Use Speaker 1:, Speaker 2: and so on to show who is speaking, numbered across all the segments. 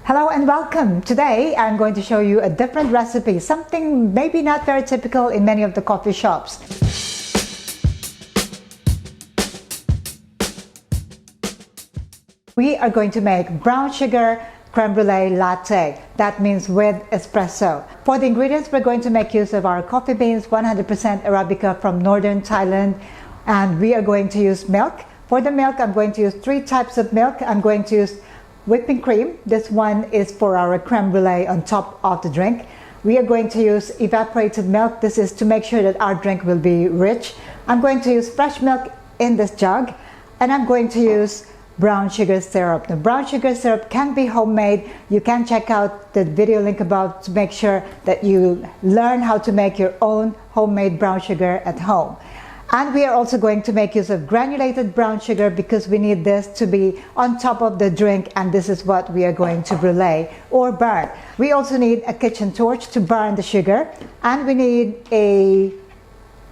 Speaker 1: Hello and welcome. Today I'm going to show you a different recipe, something maybe not very typical in many of the coffee shops. We are going to make brown sugar creme brulee latte. That means with espresso. For the ingredients, we're going to make use of our coffee beans, 100% Arabica from northern Thailand, and we are going to use milk. For the milk, I'm going to use 3 types of milk. I'm going to use whipping cream. This one is for our creme brulee on top of the drink. We are going to use evaporated milk. This is to make sure that our drink will be rich. I'm going to use fresh milk in this jug, and I'm going to use brown sugar syrup. The brown sugar syrup can be homemade. You can check out the video link above to make sure that you learn how to make your own homemade brown sugar at home. And we are also going to make use of granulated brown sugar because we need this to be on top of the drink, and this is what we are going to brulee or burn. We also need a kitchen torch to burn the sugar, and we need a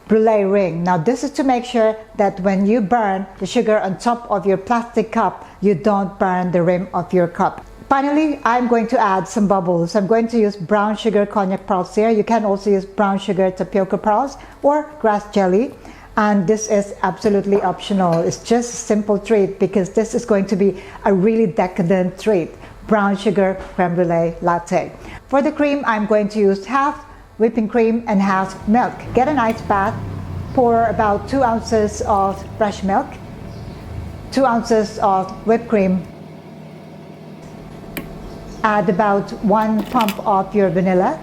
Speaker 1: brulee ring. Now this is to make sure that when you burn the sugar on top of your plastic cup, you don't burn the rim of your cup. Finally, I'm going to add some bubbles. I'm going to use brown sugar cognac pearls here. You can also use brown sugar tapioca pearls or grass jelly. And this is absolutely optional. It's just a simple treat because this is going to be a really decadent treat. Brown sugar creme brulee latte. For the cream, I'm going to use half whipping cream and half milk. Get an ice bath. Pour about 2 ounces of fresh milk, 2 ounces of whipped cream. Add about 1 pump of your vanilla,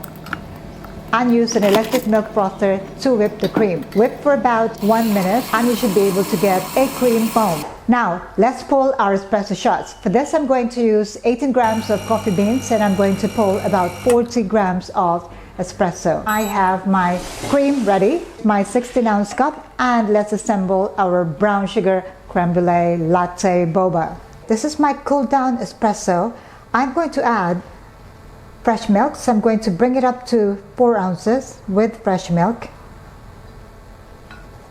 Speaker 1: and use an electric milk frother to whip the cream. Whip for about 1 minute and you should be able to get a cream foam. Now let's pull our espresso shots. For this I'm going to use 18 grams of coffee beans and I'm going to pull about 40 grams of espresso. I have my cream ready, my 16-ounce cup, and let's assemble our brown sugar creme brulee latte boba. This is my cooled down espresso. I'm going to add fresh milk, so I'm going to bring it up to 4 ounces with fresh milk.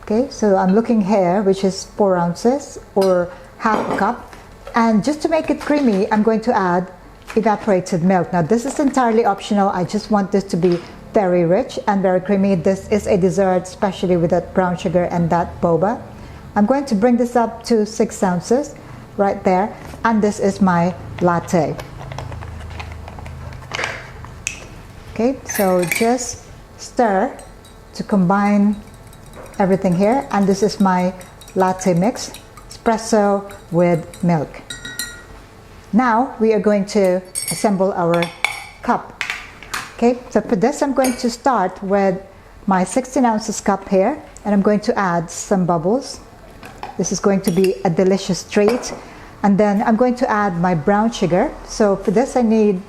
Speaker 1: Okay, so I'm looking here, which is 4 ounces or half a cup. And just to make it creamy, I'm going to add evaporated milk. Now this is entirely optional. I just want this to be very rich and very creamy. This is a dessert, especially with that brown sugar and that boba. I'm going to bring this up to 6 ounces right there. And this is my latte. Okay, so just stir to combine everything here, and this is my latte mix, espresso with milk. Now we are going to assemble our cup. Okay, so for this I'm going to start with my 16 ounces cup here, and I'm going to add some bubbles. This is going to be a delicious treat. And then I'm going to add my brown sugar. So for this I need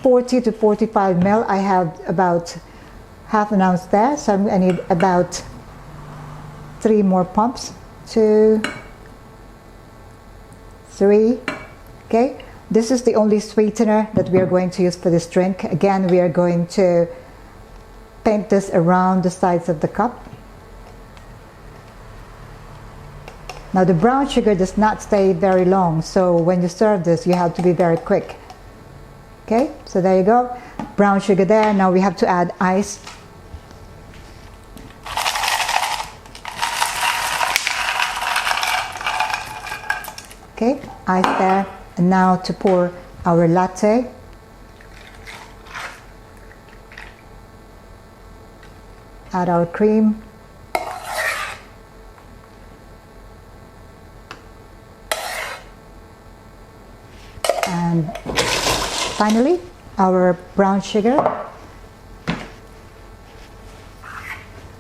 Speaker 1: 40 to 45 ml. I have about half an ounce there, so I need about 3 more pumps. 2, 3. Okay, this is the only sweetener that we are going to use for this drink. Again, we are going to paint this around the sides of the cup. Now the brown sugar does not stay very long, so when you serve this you have to be very quick. Okay, so there you go, brown sugar there. Now we have to add ice. Okay, ice there. And now to pour our latte. Add our cream. And finally, our brown sugar.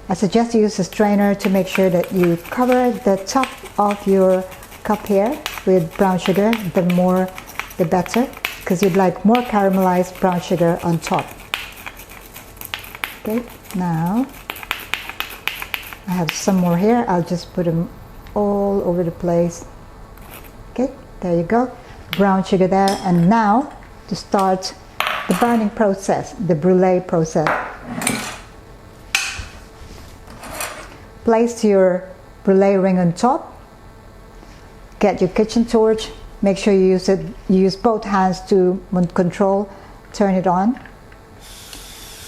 Speaker 1: I suggest you use a strainer to make sure that you cover the top of your cup here with brown sugar. The more, the better, because you'd like more caramelized brown sugar on top. Okay, now I have some more here. I'll just put them all over the place. Okay, there you go. Brown sugar there. And now to start the burning process, the brulee process. Place your brulee ring on top. Get your kitchen torch Make sure you use both hands to control, turn it on,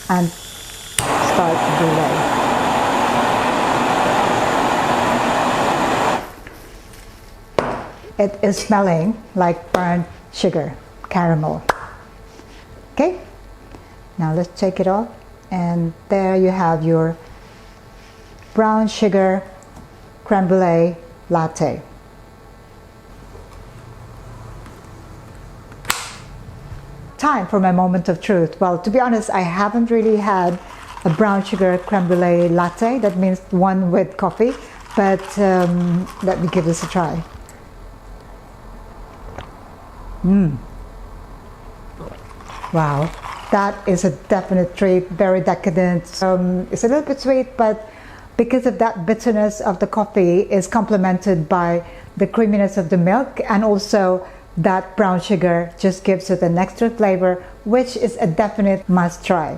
Speaker 1: and start brulee. It is smelling like burnt sugar, caramel. Okay, now let's take it off, and there you have your brown sugar creme brulee latte. Time for my moment of truth. Well, to be honest, I haven't really had a brown sugar creme brulee latte. That means one with coffee, but let me give this a try. Wow, that is a definite treat, very decadent. It's a little bit sweet, but because of that bitterness of the coffee is complemented by the creaminess of the milk, and also that brown sugar just gives it an extra flavor, which is a definite must try.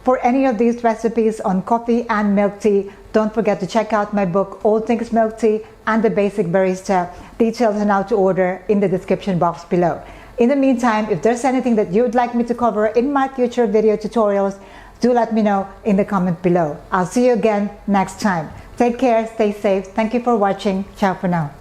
Speaker 1: For any of these recipes on coffee and milk tea, don't forget to check out my book, All Things Milk Tea and the Basic Barista. Details on how to order in the description box below. In the meantime, if there's anything that you would like me to cover in my future video tutorials, do let me know in the comment below. I'll see you again next time. Take care, stay safe. Thank you for watching. Ciao for now.